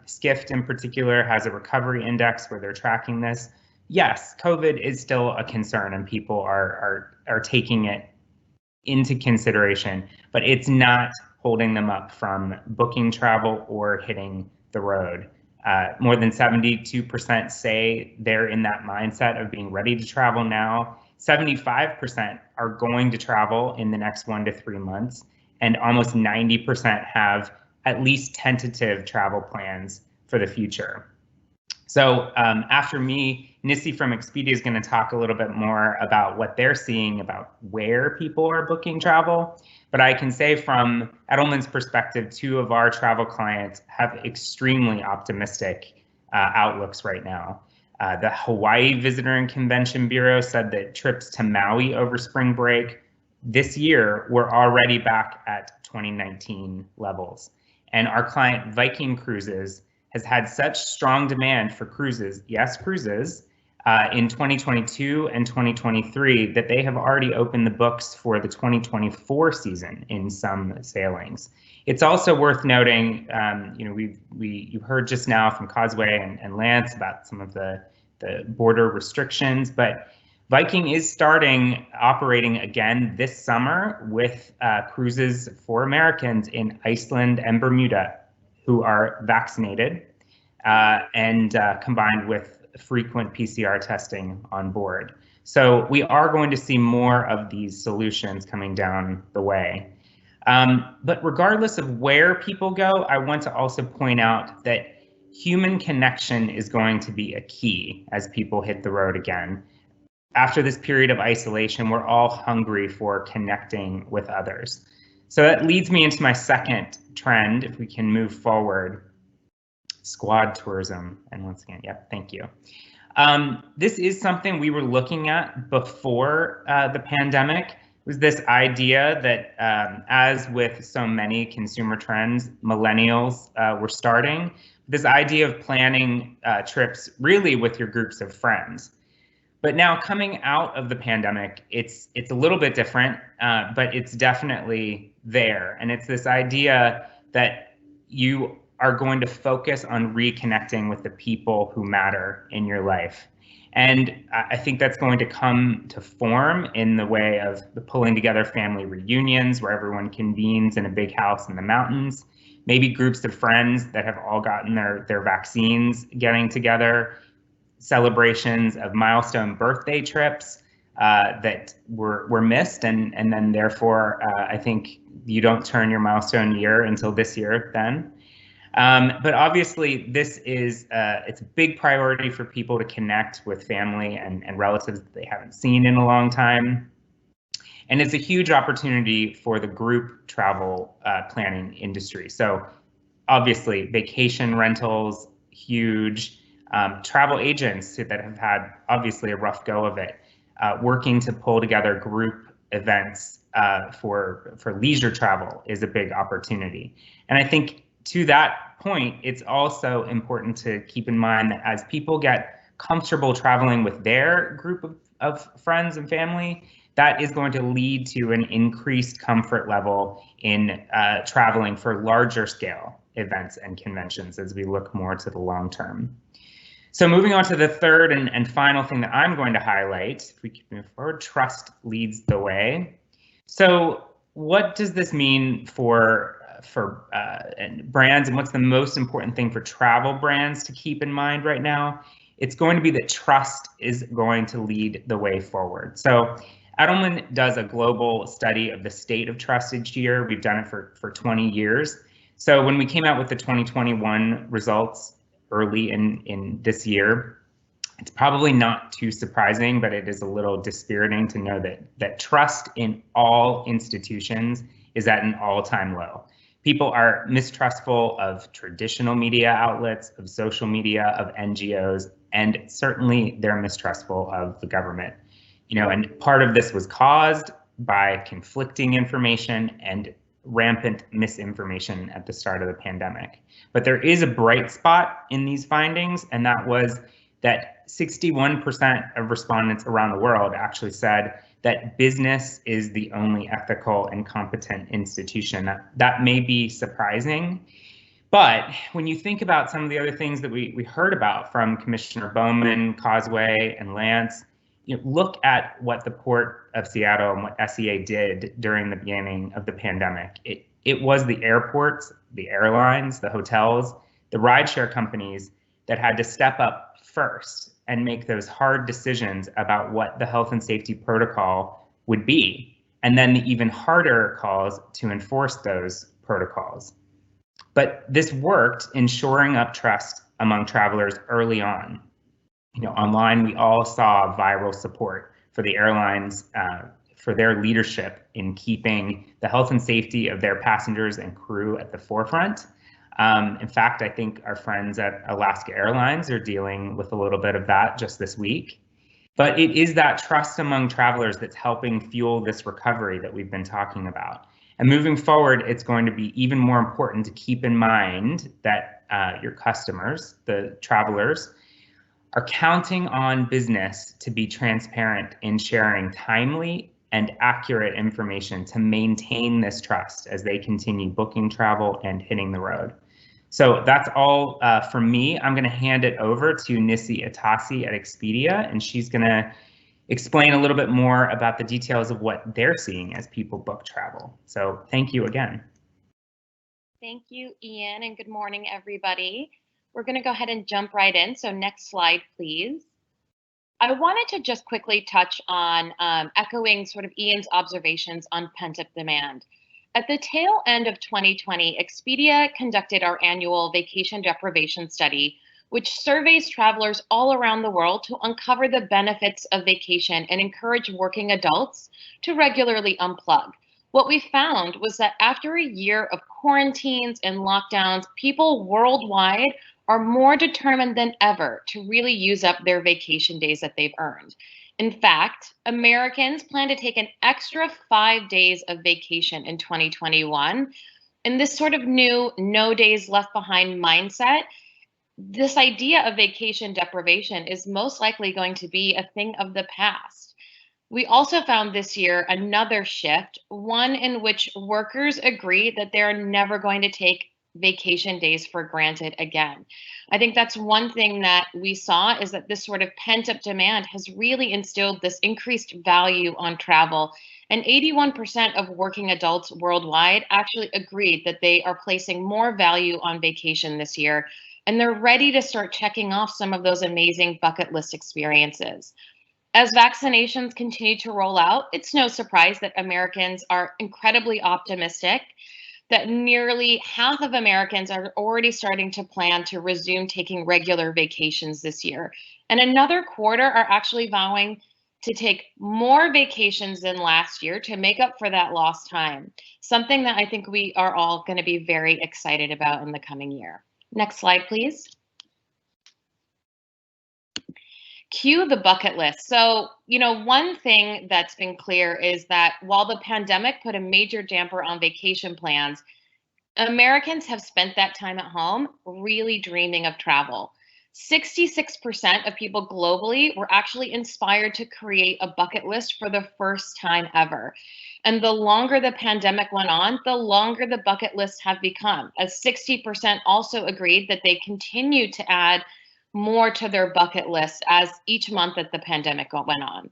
[SPEAKER 6] Skift in particular has a recovery index where they're tracking this. yes, COVID is still a concern and people are taking it into consideration, but it's not holding them up from booking travel or hitting the road. More than 72% say they're in that mindset of being ready to travel now. 75% are going to travel in the next 1 to 3 months, and almost 90% have at least tentative travel plans for the future. So after me, Nissi from Expedia is going to talk a little bit more about what they're seeing about where people are booking travel. But I can say from Edelman's perspective, 2 of our travel clients have extremely optimistic outlooks right now. The Hawaii Visitor and Convention Bureau said that trips to Maui over spring break this year were already back at 2019 levels. And our client Viking Cruises has had such strong demand for cruises, yes, cruises, in 2022 and 2023 that they have already opened the books for the 2024 season in some sailings. It's also worth noting, you heard just now from Causeway and Lance about some of the border restrictions, but Viking is starting operating again this summer with cruises for Americans in Iceland and Bermuda who are vaccinated and combined with frequent PCR testing on board. So we are going to see more of these solutions coming down the way. But regardless of where people go, I want to also point out that human connection is going to be a key as people hit the road again. After this period of isolation, we're all hungry for connecting with others. So that leads me into my second trend, if we can move forward, squad tourism. And once again, yep, thank you. This is something we were looking at before the pandemic. It was this idea that, as with so many consumer trends, millennials were starting, this idea of planning trips really with your groups of friends. But now coming out of the pandemic, it's a little bit different, but it's definitely there. And it's this idea that you are going to focus on reconnecting with the people who matter in your life. And I think that's going to come to form in the way of the pulling together family reunions where everyone convenes in a big house in the mountains, maybe groups of friends that have all gotten their vaccines getting together, celebrations of milestone birthday trips that were missed, and then therefore I think you don't turn your milestone year until this year then. But obviously this is it's a big priority for people to connect with family and relatives that they haven't seen in a long time. And it's a huge opportunity for the group travel planning industry. So obviously vacation rentals, huge. Travel agents that have had obviously a rough go of it, working to pull together group events for leisure travel is a big opportunity. And I think to that point, it's also important to keep in mind that as people get comfortable traveling with their group of friends and family, that is going to lead to an increased comfort level in traveling for larger scale events and conventions as we look more to the long term. So moving on to the third and final thing that I'm going to highlight, if we can move forward, trust leads the way. So what does this mean for brands, and what's the most important thing for travel brands to keep in mind right now? It's going to be that trust is going to lead the way forward. So Edelman does a global study of the state of trust each year. We've done it for 20 years. So when we came out with the 2021 results early in this year, it's probably not too surprising, but it is a little dispiriting to know that trust in all institutions is at an all-time low. People are mistrustful of traditional media outlets, of social media, of NGOs, and certainly they're mistrustful of the government. And part of this was caused by conflicting information and rampant misinformation at the start of the pandemic. But there is a bright spot in these findings, and that was that 61% of respondents around the world actually said that business is the only ethical and competent institution. That may be surprising, But when you think about some of the other things that we heard about from Commissioner Bowman, Causeway, and Lance, look at what the Port of Seattle and what SEA did during the beginning of the pandemic. It was the airports, the airlines, the hotels, the rideshare companies that had to step up first and make those hard decisions about what the health and safety protocol would be, and then the even harder calls to enforce those protocols. But this worked in shoring up trust among travelers early on. Online, we all saw viral support for the airlines, for their leadership in keeping the health and safety of their passengers and crew at the forefront. In fact, I think our friends at Alaska Airlines are dealing with a little bit of that just this week. But it is that trust among travelers that's helping fuel this recovery that we've been talking about. And moving forward, it's going to be even more important to keep in mind that your customers, the travelers, are counting on business to be transparent in sharing timely and accurate information to maintain this trust as they continue booking travel and hitting the road. So that's all from me. I'm going to hand it over to Nissi Atasi at Expedia, and she's going to explain a little bit more about the details of what they're seeing as people book travel. So thank you again.
[SPEAKER 7] Thank you, Ian, and good morning, everybody. We're going to go ahead and jump right in. So next slide, please. I wanted to just quickly touch on echoing sort of Ian's observations on pent-up demand. At the tail end of 2020, Expedia conducted our annual vacation deprivation study, which surveys travelers all around the world to uncover the benefits of vacation and encourage working adults to regularly unplug. What we found was that after a year of quarantines and lockdowns, people worldwide are more determined than ever to really use up their vacation days that they've earned. In fact, Americans plan to take an extra 5 days of vacation in 2021. In this sort of new no days left behind mindset, this idea of vacation deprivation is most likely going to be a thing of the past. We also found this year another shift, one in which workers agree that they're never going to take vacation days for granted again. I think that's one thing that we saw, is that this sort of pent-up demand has really instilled this increased value on travel. And 81% of working adults worldwide actually agreed that they are placing more value on vacation this year, and they're ready to start checking off some of those amazing bucket list experiences. As vaccinations continue to roll out, it's no surprise that Americans are incredibly optimistic that nearly half of Americans are already starting to plan to resume taking regular vacations this year. And another quarter are actually vowing to take more vacations than last year to make up for that lost time, something that I think we are all going to be very excited about in the coming year. Next slide, please. Cue the bucket list. So, one thing that's been clear is that while the pandemic put a major damper on vacation plans, Americans have spent that time at home really dreaming of travel. 66% of people globally were actually inspired to create a bucket list for the first time ever. And the longer the pandemic went on, the longer the bucket lists have become, as 60% also agreed that they continue to add more to their bucket list as each month that the pandemic went on.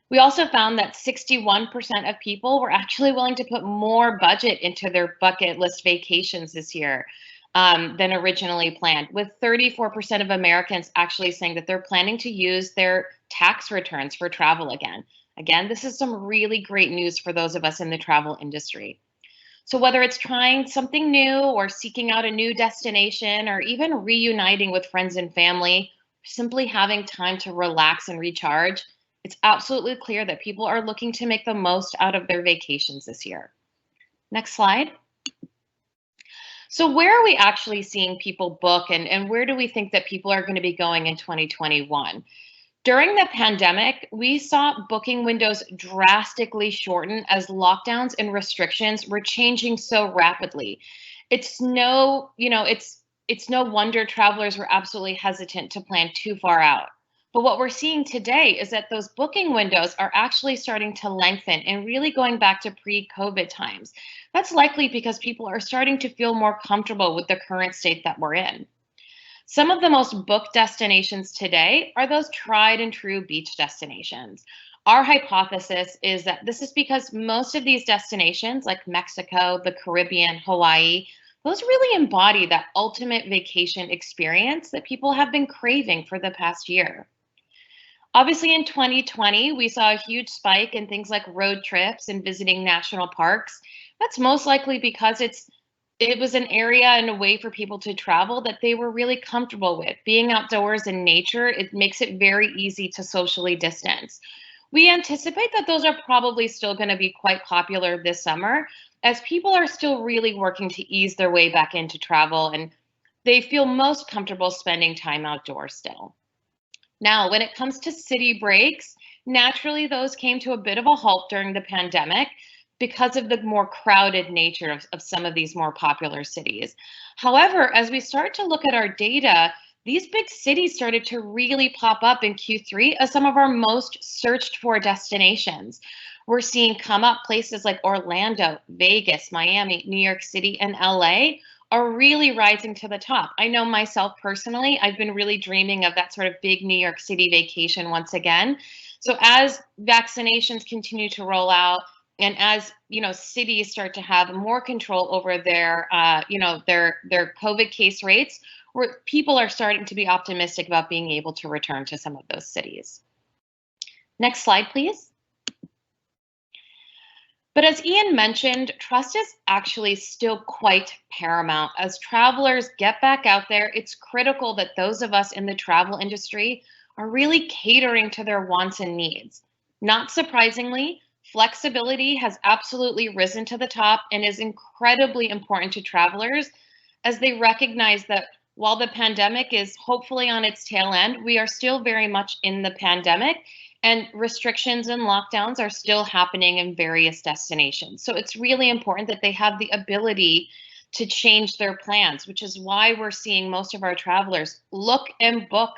[SPEAKER 7] We also found that 61% of people were actually willing to put more budget into their bucket list vacations this year than originally planned, with 34% of Americans actually saying that they're planning to use their tax returns for travel again. Again, this is some really great news for those of us in the travel industry. So whether it's trying something new or seeking out a new destination or even reuniting with friends and family, simply having time to relax and recharge, it's absolutely clear that people are looking to make the most out of their vacations this year. Next slide. So where are we actually seeing people book, and where do we think that people are going to be going in 2021? During the pandemic, we saw booking windows drastically shorten as lockdowns and restrictions were changing so rapidly. It's no wonder travelers were absolutely hesitant to plan too far out. But what we're seeing today is that those booking windows are actually starting to lengthen and really going back to pre-COVID times. That's likely because people are starting to feel more comfortable with the current state that we're in. Some of the most booked destinations today are those tried and true beach destinations. Our hypothesis is that this is because most of these destinations, like Mexico, the Caribbean, Hawaii, those really embody that ultimate vacation experience that people have been craving for the past year. Obviously, in 2020, we saw a huge spike in things like road trips and visiting national parks. That's most likely because it was an area and a way for people to travel that they were really comfortable with. Being outdoors in nature, it makes it very easy to socially distance. We anticipate that those are probably still going to be quite popular this summer, as people are still really working to ease their way back into travel and they feel most comfortable spending time outdoors still. Now, when it comes to city breaks, naturally those came to a bit of a halt during the pandemic because of the more crowded nature of some of these more popular cities. However, as we start to look at our data, these big cities started to really pop up in Q3 as some of our most searched for destinations. We're seeing come up places like Orlando, Vegas, Miami, New York City, and LA are really rising to the top. I know myself personally, I've been really dreaming of that sort of big New York City vacation once again. So as vaccinations continue to roll out, and as cities start to have more control over their their COVID case rates, where people are starting to be optimistic about being able to return to some of those cities. Next slide, please. But as Ian mentioned, trust is actually still quite paramount. As travelers get back out there, it's critical that those of us in the travel industry are really catering to their wants and needs. Not surprisingly, flexibility has absolutely risen to the top and is incredibly important to travelers as they recognize that while the pandemic is hopefully on its tail end, we are still very much in the pandemic and restrictions and lockdowns are still happening in various destinations. So it's really important that they have the ability to change their plans, which is why we're seeing most of our travelers look and book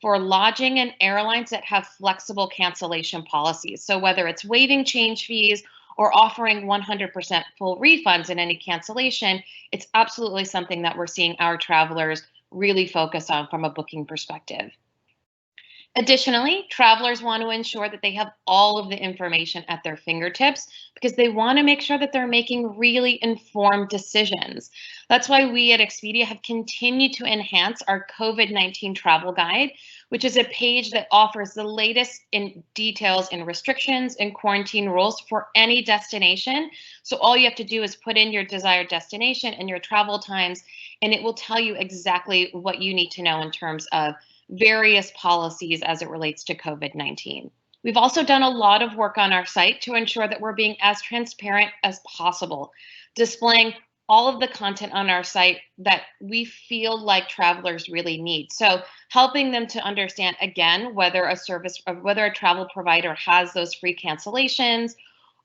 [SPEAKER 7] for lodging and airlines that have flexible cancellation policies. So whether it's waiving change fees or offering 100% full refunds in any cancellation, it's absolutely something that we're seeing our travelers really focus on from a booking perspective. Additionally, travelers want to ensure that they have all of the information at their fingertips because they want to make sure that they're making really informed decisions. That's why we at Expedia have continued to enhance our COVID-19 travel guide, which is a page that offers the latest in details in restrictions and quarantine rules for any destination. So all you have to do is put in your desired destination and your travel times, and it will tell you exactly what you need to know in terms of various policies as it relates to COVID-19. We've also done a lot of work on our site to ensure that we're being as transparent as possible, displaying all of the content on our site that we feel like travelers really need. So helping them to understand, again, whether a travel provider has those free cancellations.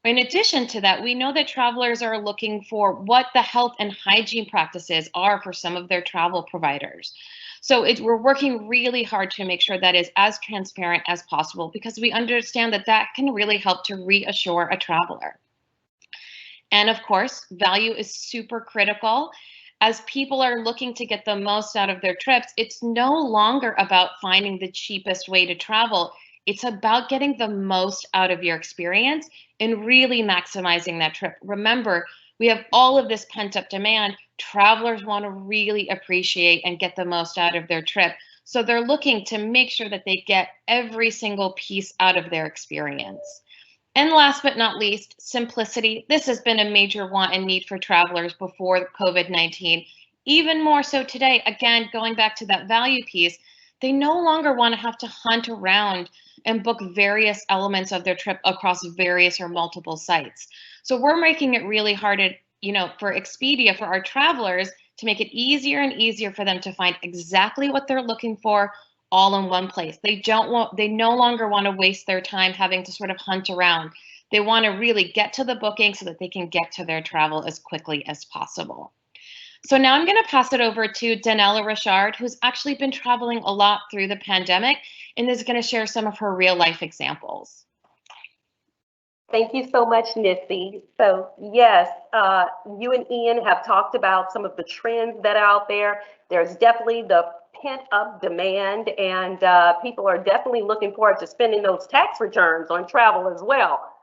[SPEAKER 7] In addition to that, we know that travelers are looking for what the health and hygiene practices are for some of their travel providers. So we're working really hard to make sure that is as transparent as possible because we understand that that can really help to reassure a traveler. And of course, value is super critical. As people are looking to get the most out of their trips, it's no longer about finding the cheapest way to travel. It's about getting the most out of your experience and really maximizing that trip. Remember, we have all of this pent-up demand. Travelers want to really appreciate and get the most out of their trip. So they're looking to make sure that they get every single piece out of their experience. And last but not least, simplicity. This has been a major want and need for travelers before COVID-19, even more so today. Again, going back to that value piece, they no longer want to have to hunt around and book various elements of their trip across various or multiple sites. So we're making it really hard for Expedia, for our travelers, to make it easier and easier for them to find exactly what they're looking for all in one place. They no longer want to waste their time having to sort of hunt around. They want to really get to the booking so that they can get to their travel as quickly as possible. So now I'm going to pass it over to Danella Richard, who's actually been traveling a lot through the pandemic and is going to share some of her real life examples.
[SPEAKER 8] Thank you so much, Nissy. So yes, you and Ian have talked about some of the trends that are out there. There's definitely the pent up demand, and people are definitely looking forward to spending those tax returns on travel as well.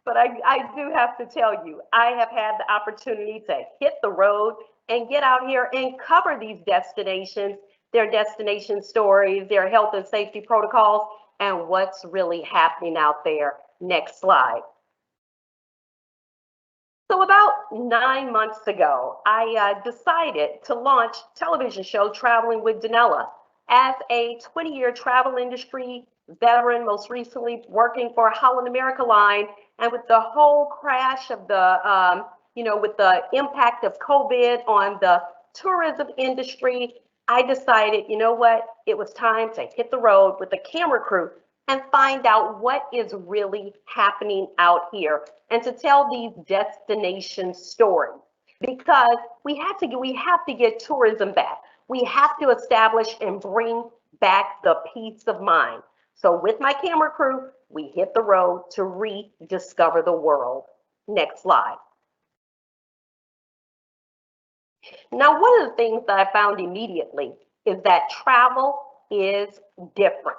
[SPEAKER 8] But I do have to tell you, I have had the opportunity to hit the road and get out here and cover these destinations, their destination stories, their health and safety protocols, and what's really happening out there. Next slide. So about 9 months ago, I decided to launch television show Traveling with Danella. As a 20-year travel industry veteran, most recently working for Holland America Line, and with the whole crash of the, with the impact of COVID on the tourism industry, I decided, you know what, it was time to hit the road with the camera crew and find out what is really happening out here and to tell these destination stories, because we have to get tourism back. We have to establish and bring back the peace of mind. So with my camera crew, we hit the road to rediscover the world. Next slide. Now, one of the things that I found immediately is that travel is different,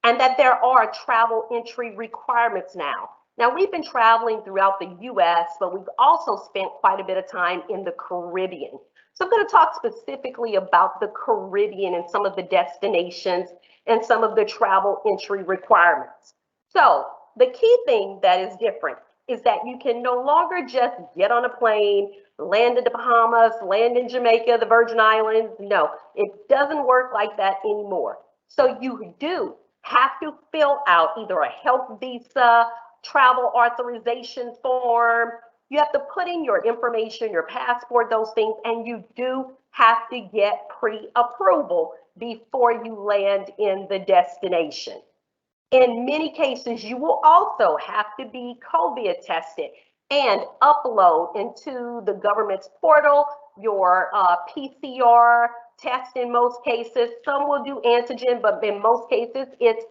[SPEAKER 8] and that there are travel entry requirements now. Now, we've been traveling throughout the US, but we've also spent quite a bit of time in the Caribbean. So I'm going to talk specifically about the Caribbean and some of the destinations and some of the travel entry requirements. So the key thing that is different is that you can no longer just get on a plane, land in the Bahamas, land in Jamaica, the Virgin Islands. No, it doesn't work like that anymore. So you do have to fill out either a health visa, travel authorization form. You have to put in your information, your passport, those things, and you do have to get pre-approval before you land in the destination. In many cases, you will also have to be COVID tested and upload into the government's portal your PCR test in most cases. Some will do antigen, but in most cases, it's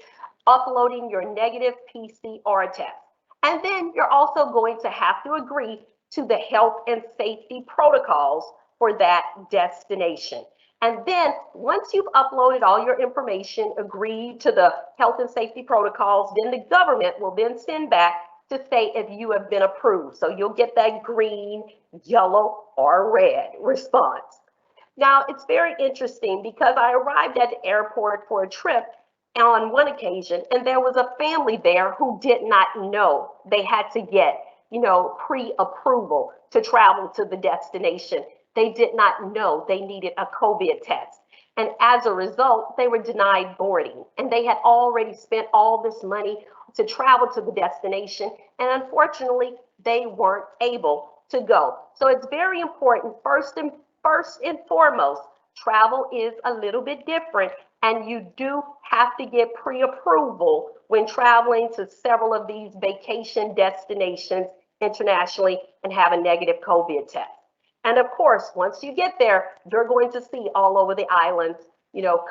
[SPEAKER 8] uploading your negative PCR test. And then you're also going to have to agree to the health and safety protocols for that destination. And then once you've uploaded all your information, agreed to the health and safety protocols, then the government will then send back to say if you have been approved. So you'll get that green, yellow, or red response. Now, it's very interesting because I arrived at the airport for a trip on one occasion, and there was a family there who did not know they had to get, pre-approval to travel to the destination. They did not know they needed a COVID test. And as a result, they were denied boarding, and they had already spent all this money to travel to the destination. And unfortunately, they weren't able to go. So it's very important, first and foremost, travel is a little bit different, and you do have to get pre-approval when traveling to several of these vacation destinations internationally and have a negative COVID test. And of course, once you get there, you're going to see all over the islands,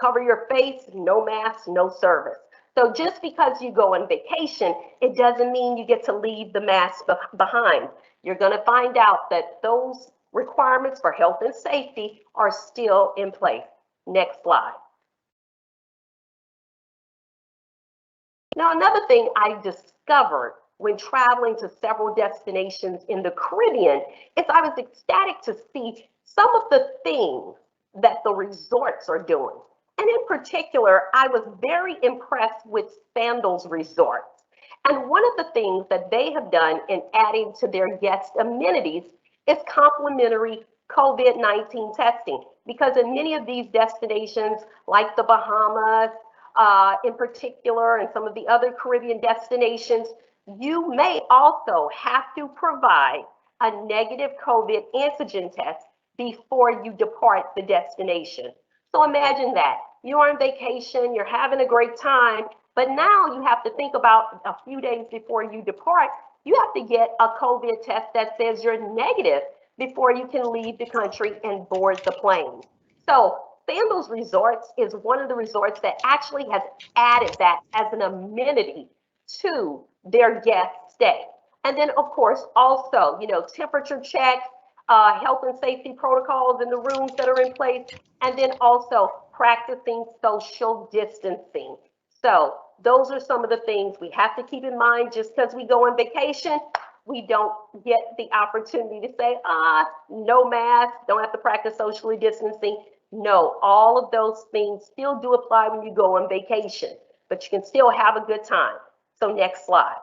[SPEAKER 8] cover your face, no mask, no service. So just because you go on vacation, it doesn't mean you get to leave the mask behind. You're going to find out that those requirements for health and safety are still in place. Next slide. Now, another thing I discovered when traveling to several destinations in the Caribbean is I was ecstatic to see some of the things that the resorts are doing. And in particular, I was very impressed with Sandals Resorts. And one of the things that they have done in adding to their guest amenities is complimentary COVID-19 testing, because in many of these destinations, like the Bahamas in particular, and some of the other Caribbean destinations, you may also have to provide a negative COVID antigen test before you depart the destination. So imagine that. You're on vacation, you're having a great time, but now you have to think about a few days before you depart, you have to get a COVID test that says you're negative before you can leave the country and board the plane. So Sandals Resorts is one of the resorts that actually has added that as an amenity to their guest stay. And then, of course, also, temperature check, health and safety protocols in the rooms that are in place, and then also practicing social distancing. So those are some of the things we have to keep in mind. Just because we go on vacation, we don't get the opportunity to say, no mask, don't have to practice socially distancing. No, all of those things still do apply when you go on vacation, but you can still have a good time. So next slide.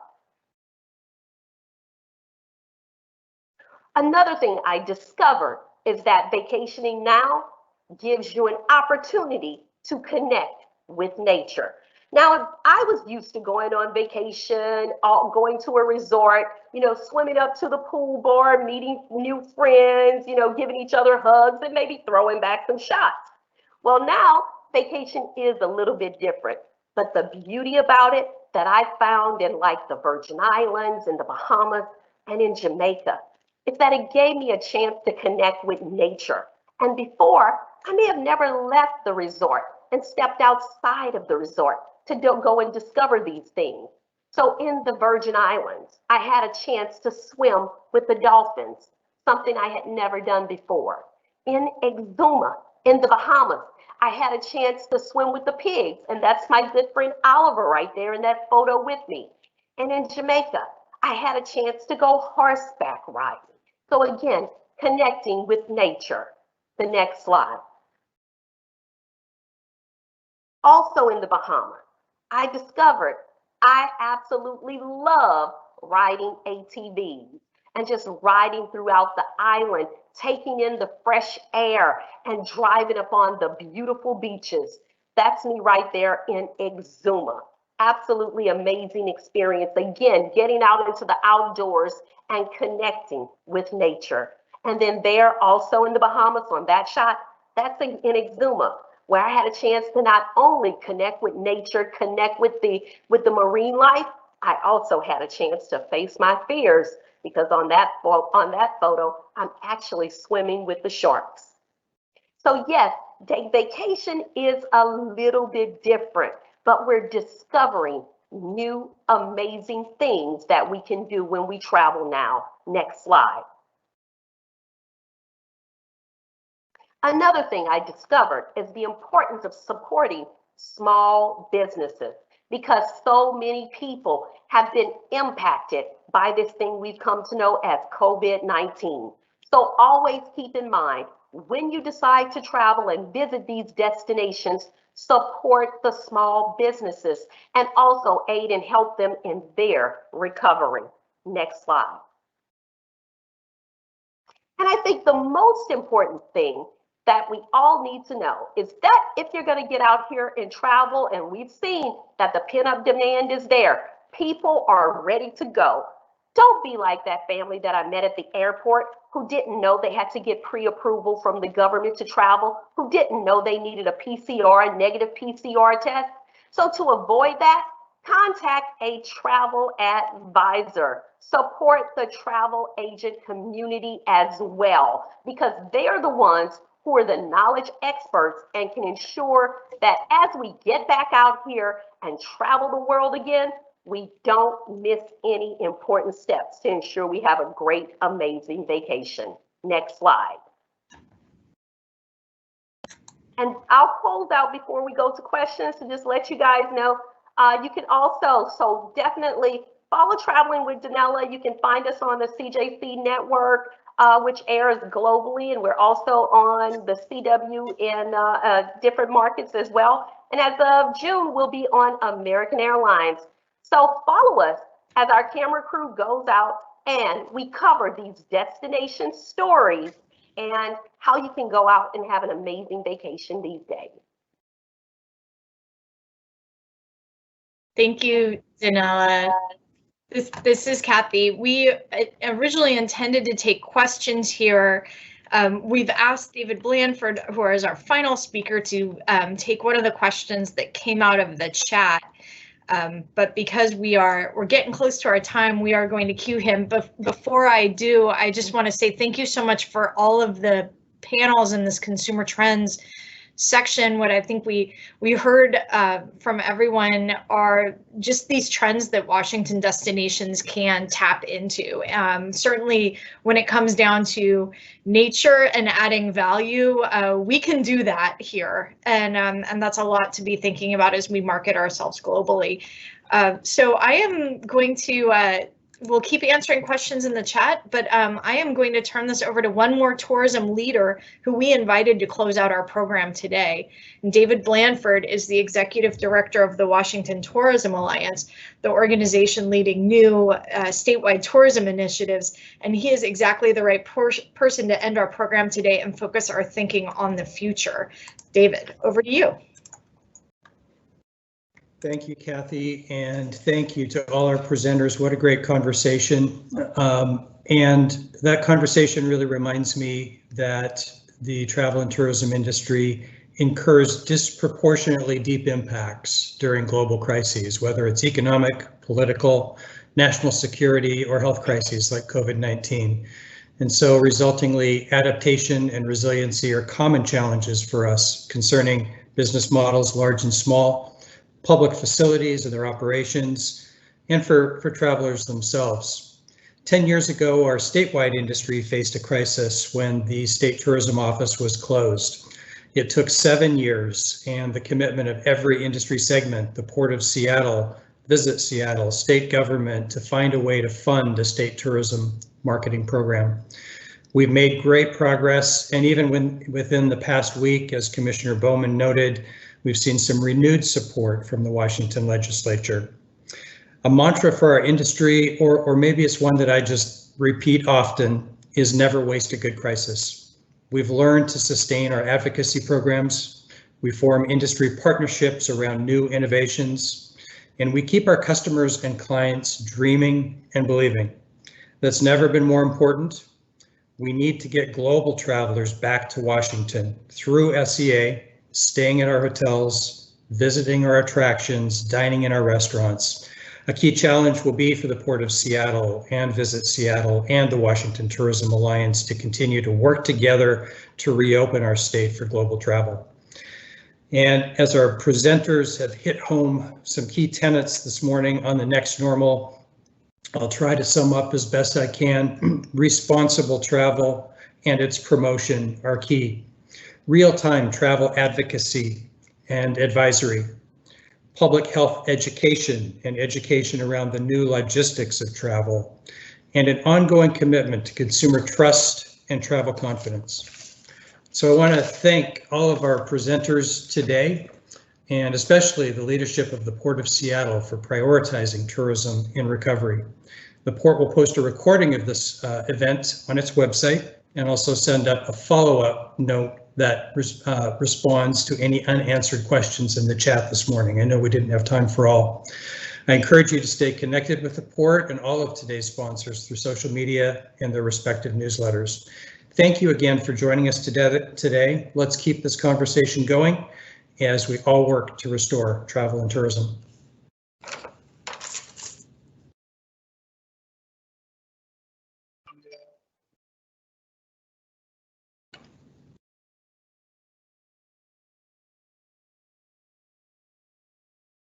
[SPEAKER 8] Another thing I discovered is that vacationing now gives you an opportunity to connect with nature. Now, I was used to going on vacation, going to a resort, swimming up to the pool bar, meeting new friends, giving each other hugs and maybe throwing back some shots. Well, now vacation is a little bit different, but the beauty about it that I found in like the Virgin Islands and the Bahamas and in Jamaica is that it gave me a chance to connect with nature. And before, I may have never left the resort and stepped outside of the resort to go and discover these things. So in the Virgin Islands, I had a chance to swim with the dolphins, something I had never done before. In Exuma, in the Bahamas, I had a chance to swim with the pigs, and that's my good friend Oliver right there in that photo with me. And in Jamaica, I had a chance to go horseback riding. So again, connecting with nature. The next slide. Also in the Bahamas, I discovered I absolutely love riding ATVs and just riding throughout the island, taking in the fresh air and driving upon the beautiful beaches. That's me right there in Exuma. Absolutely amazing experience. Again, getting out into the outdoors and connecting with nature. And then there also in the Bahamas on that shot, that's in Exuma, where I had a chance to not only connect with nature, connect with the marine life, I also had a chance to face my fears because on that photo, I'm actually swimming with the sharks. So yes, vacation is a little bit different, but we're discovering new amazing things that we can do when we travel now. Next slide. Another thing I discovered is the importance of supporting small businesses because so many people have been impacted by this thing we've come to know as COVID-19. So always keep in mind, when you decide to travel and visit these destinations, support the small businesses and also aid and help them in their recovery. Next slide. And I think the most important thing that we all need to know is that if you're going to get out here and travel, and we've seen that the pent-up demand is there, people are ready to go. Don't be like that family that I met at the airport who didn't know they had to get pre-approval from the government to travel, who didn't know they needed a PCR, a negative PCR test. So to avoid that, contact a travel advisor. Support the travel agent community as well, because they're the ones who are the knowledge experts and can ensure that as we get back out here and travel the world again, we don't miss any important steps to ensure we have a great, amazing vacation. Next slide. And I'll close out before we go to questions to just let you guys know, you can also, so definitely follow Traveling with Danella. You can find us on the CJC network, which airs globally, and we're also on the CW in different markets as well. And as of June, we'll be on American Airlines. So follow us as our camera crew goes out and we cover these destination stories and how you can go out and have an amazing vacation these days.
[SPEAKER 1] Thank you, Danella. This is Kathy. We originally intended to take questions here. We've asked David Blandford, who is our final speaker, to take one of the questions that came out of the chat. But because we're getting close to our time, we are going to cue him. But before I do, I just want to say thank you so much for all of the panels in this consumer trends section. What I think we heard from everyone are just these trends that Washington destinations can tap into. Certainly when it comes down to nature and adding value, we can do that here. And that's a lot to be thinking about as we market ourselves globally. So I am going to we'll keep answering questions in the chat, but I am going to turn this over to one more tourism leader who we invited to close out our program today. And David Blandford is the executive director of the Washington Tourism Alliance, the organization leading new statewide tourism initiatives. And he is exactly the right person to end our program today and focus our thinking on the future. David, over to you.
[SPEAKER 9] Thank you, Kathy, and thank you to all our presenters. What a great conversation. And that conversation really reminds me that the travel and tourism industry incurs disproportionately deep impacts during global crises, whether it's economic, political, national security, or health crises like COVID-19. And so resultingly, adaptation and resiliency are common challenges for us concerning business models, large and small, public facilities and their operations, and for travelers themselves. 10 years ago, our statewide industry faced a crisis when the State Tourism Office was closed. It took 7 years and the commitment of every industry segment, the Port of Seattle, Visit Seattle, state government, to find a way to fund a state tourism marketing program. We've made great progress, and even within the past week, as Commissioner Bowman noted, we've seen some renewed support from the Washington legislature. A mantra for our industry, or maybe it's one that I just repeat often, is never waste a good crisis. We've learned to sustain our advocacy programs. We form industry partnerships around new innovations, and we keep our customers and clients dreaming and believing. That's never been more important. We need to get global travelers back to Washington through SEA, staying at our hotels, visiting our attractions, dining in our restaurants. A key challenge will be for the Port of Seattle and Visit Seattle and the Washington Tourism Alliance to continue to work together to reopen our state for global travel. And as our presenters have hit home some key tenets this morning on the next normal, I'll try to sum up as best I can. Responsible travel and its promotion are key. Real-time travel advocacy and advisory, public health education and education around the new logistics of travel, and an ongoing commitment to consumer trust and travel confidence. So I want to thank all of our presenters today, and especially the leadership of the Port of Seattle for prioritizing tourism in recovery. The Port will post a recording of this event on its website and also send up a follow-up note that responds to any unanswered questions in the chat this morning. I know we didn't have time for all. I encourage you to stay connected with the Port and all of today's sponsors through social media and their respective newsletters. Thank you again for joining us today. Let's keep this conversation going as we all work to restore travel and tourism.